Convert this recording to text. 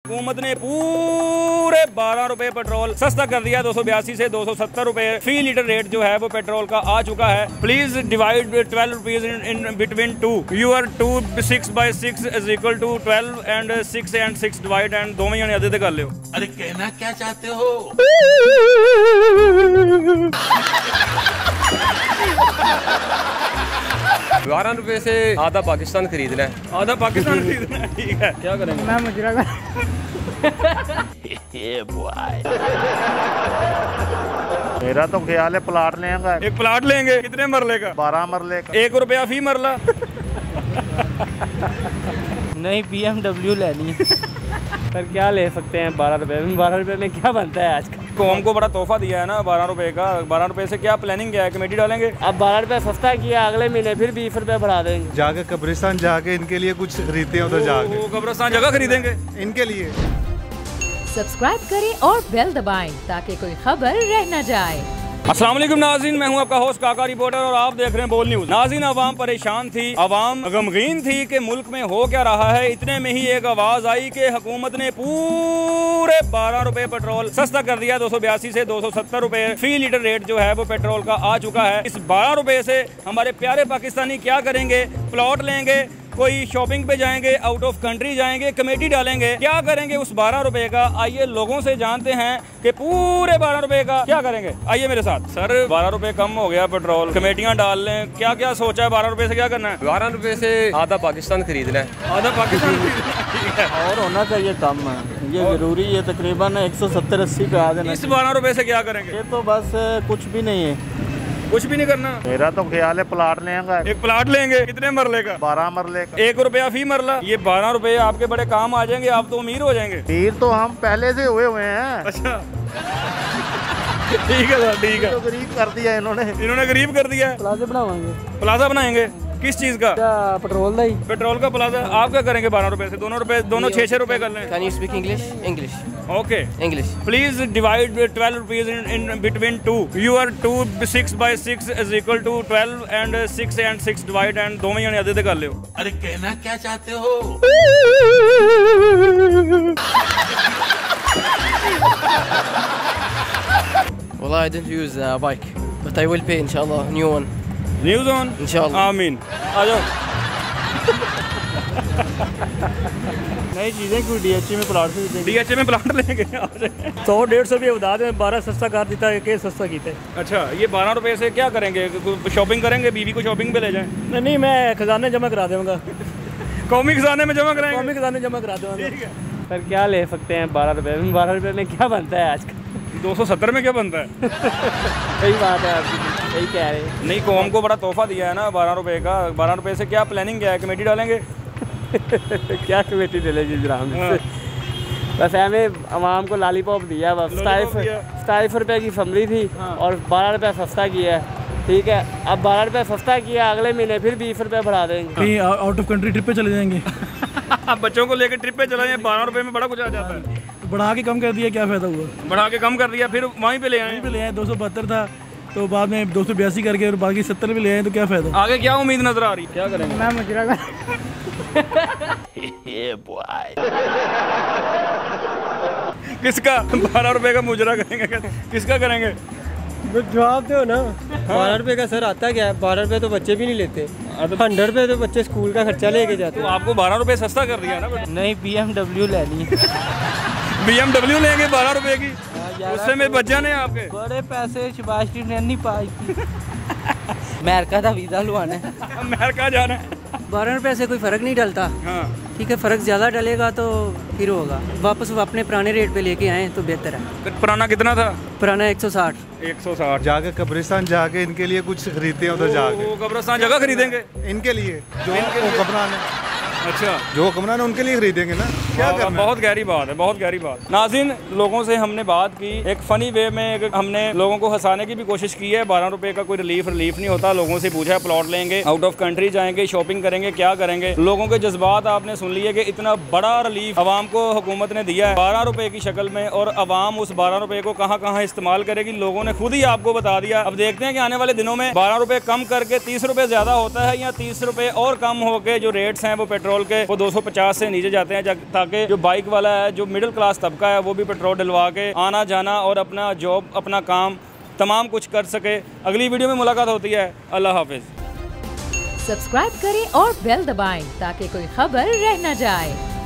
हुकूमत ने पूरे 12 रुपए पेट्रोल सस्ता कर दिया, 282 से 270 रुपए फी लीटर रेट जो है वो पेट्रोल का आ चुका है। Please divide 12 rupees in between 2 your 2 6 by 6 is equal to 12 and 6 and 6 divide and दो में आधे कर लो। अरे कहना क्या चाहते हो? 12 रुपए से आधा पाकिस्तान खरीदना है। आधा पाकिस्तान खरीदना है, ठीक है। क्या करेंगे? मैं मुजरा मेरा तो ख्याल है प्लाट लेंगे। एक प्लाट लेंगे। कितने मरले का? 12 मरले का। 1 रुपया फी मरला। नहीं BMW लेनी है। पर क्या ले सकते हैं 12 रुपए में? 12 रुपए में क्या बनता है आजकल? कौम को बड़ा तोहफा दिया है ना 12 रुपए का। 12 रुपए से क्या प्लानिंग क्या है? कमेटी डालेंगे। अब 12 रुपए सस्ता किया, अगले महीने फिर 20 रुपए बढ़ा देंगे। जाके कब्रिस्तान जाके इनके लिए कुछ खरीदते हैं उधर जाके। कब्रिस्तान जगह खरीदेंगे इनके लिए। सब्सक्राइब करें और बेल दबाएं ताकि कोई खबर रह न जाए। अस्सलाम वालेकुम नाज़रीन, मैं हूं आपका होस्ट काका रिपोर्टर और आप देख रहे हैं बोल न्यूज़। नाज़रीन, आवाम परेशान थी, आवाम गमगीन थी कि मुल्क में हो क्या रहा है। इतने में ही एक आवाज़ आई कि हुकूमत ने पूरे 12 रुपए पेट्रोल सस्ता कर दिया, 282 से 270 रुपए फी लीटर रेट जो है वो पेट्रोल का आ चुका है। इस 12 रुपए से हमारे प्यारे पाकिस्तानी क्या करेंगे? प्लॉट लेंगे, कोई शॉपिंग पे जाएंगे, आउट ऑफ कंट्री जाएंगे, कमेटी डालेंगे, क्या करेंगे उस 12 रुपए का? आइए लोगों से जानते हैं कि पूरे 12 रुपए का क्या करेंगे। आइए मेरे साथ। सर 12 रुपए कम हो गया पेट्रोल, कमेटियां डाल लें, क्या क्या सोचा है? 12 रुपए से क्या करना है? 12 रुपए से आधा पाकिस्तान खरीदना है। आधा पाकिस्तान ठीक है। और होना चाहिए कम है, ये जरूरी है। तकरीबन 170-80 पे आ जाना। इस 12 रुपए से क्या करेंगे? ये तो बस कुछ भी नहीं है, कुछ भी नहीं करना। मेरा तो ख्याल है प्लाट लेंगे। एक प्लाट लेंगे। कितने मरले का? 12 मरले का। 1 रुपया फी मरला। ये 12 रुपए आपके बड़े काम आ जाएंगे, आप तो अमीर हो जाएंगे। अमीर तो हम पहले से हुए हैं। अच्छा ठीक है सर, ठीक है। तो गरीब कर दिया इन्होंने गरीब कर दिया है। प्लाजा बनावाएंगे। प्लाजा बनाएंगे। किस चीज का? पेट्रोल का ही। पेट्रोल का प्लाजा। आप क्या करेंगे 12 रुपए से? दोनों 6-6 रुपए कर लें। Can you speak English? English. Okay, English. Please divide 12 rupees in between 2 your 2 6 by 6 is equal to 12 and 6 and 6 divide and दो में आधे कर लो। अरे कहना क्या चाहते हो? Well, I didn't use a bike, but I will pay inshallah new one. News on इंशाल्लाह। आमीन। आ जाओ। नई चीजें क्यों DHA में प्लाट से DHA में प्लाट लेंगे। 100-150 भी बता दें, 12 सस्ता कर देता है कि सस्ता कीता है। अच्छा, ये 12 रुपए से क्या करेंगे? शॉपिंग करेंगे, बीवी को शॉपिंग पे ले जाएं? नहीं, मैं खजाने जमा करा दूंगा। कौमी खजाने में जमा कराएंगे। कौमी खजाने जमा करा दूंगा। ठीक है। पर क्या ले सकते हैं 12 रुपए में? 12 रुपए में क्या बनता है आजकल? 270 में क्या बनता है? सही बात है आपकी, सही कह रहे हैं। नहीं, कौम को बड़ा तोहफा दिया है ना 12 रुपए का। 12 रुपए से क्या प्लानिंग क्या है? कमेटी डालेंगे। क्या कमेटी डलेगी ग्राम हाँ। बस हमें आवाम को लॉलीपॉप दिया, बस 27 रुपए की फमरी थी। हाँ। और 12 रुपए सस्ता किया है, ठीक है। अब 12 रुपए सस्ता किया, अगले महीने फिर 20 रुपए बढ़ा देंगे। कहीं आउट ऑफ कंट्री ट्रिप पे चले जाएंगे। अब बच्चों को लेकर ट्रिप पे चला जाए, 12 रुपए में बड़ा कुछ आ जाता है। बढ़ा के कम कर दिया, क्या फायदा हुआ? बढ़ा के कम कर दिया, फिर वहीं पे ले आए। 272 था तो बाद में 282 करके और बाकी 70 पे ले आए, तो क्या फायदा? आगे क्या उम्मीद नजर आ रही? क्या करेंगे? मैं मुजरा किसका 12 रुपए का मुजरा करेंगे? किसका करेंगे? जवाब दो ना। 12 रुपए का सर आता क्या है? 12 रुपए तो बच्चे भी नहीं लेते। 100 रुपए तो बच्चे स्कूल का खर्चा लेके जाते। तो आपको 12 रुपए सस्ता कर दिया ना। नहीं, BMW लेनी है। BMW लेंगे 12 रुपए की, उससे में बच जाने आपके बड़े पैसे। शबाश की नहीं पाई। अमेरिका का वीजा लुआना है। अमेरिका जाना है। 12 रुपए से कोई फ़र्क नहीं डलता। हाँ। ठीक है, फ़र्क ज़्यादा डलेगा तो फिर होगा। वापस वो अपने पुराने रेट पे लेके आए तो बेहतर है। पुराना कितना था? पुराना 160। 160। जाके कब्रिस्तान जाके इनके लिए कुछ खरीदते हैं उधर जाके। कब्रिस्तान जगह खरीदेंगे इनके लिए जो हुक्मरान है। अच्छा, जो हुक्मरान है उनके लिए खरीदेंगे ना। क्या करना? बहुत गहरी बात है, बहुत गहरी बात। नाज़रीन, लोगों से हमने बात की, एक फ़नी वे में हमने लोगों को हंसाने की भी कोशिश की है। 12 रुपए का कोई रिलीफ नहीं होता। लोगों से पूछा है प्लॉट लेंगे, आउट ऑफ कंट्री जाएंगे, शॉपिंग करेंगे, क्या करेंगे? लोगों के जज्बात आपने सुन लिए कि इतना बड़ा रिलीफ आवाम को हुकूमत ने दिया है 12 रुपए की शक्ल में, और आवाम उस 12 रुपए को कहाँ कहाँ इस्तेमाल करेगी लोगों ने खुद ही आपको बता दिया। अब देखते हैं कि आने वाले दिनों में 12 रुपए कम करके 30 रुपए ज़्यादा होता है या 30 रुपए और कम होके जो रेट्स हैं वो पेट्रोल पेट्रोल के वो 250 से नीचे जाते हैं, ताकि जो बाइक वाला है, जो मिडिल क्लास तबका है, वो भी पेट्रोल डलवा के आना जाना और अपना जॉब, अपना काम तमाम कुछ कर सके। अगली वीडियो में मुलाकात होती है। अल्लाह हाफिज़। सब्सक्राइब करें और बेल दबाएं ताकि कोई खबर रह न जाए।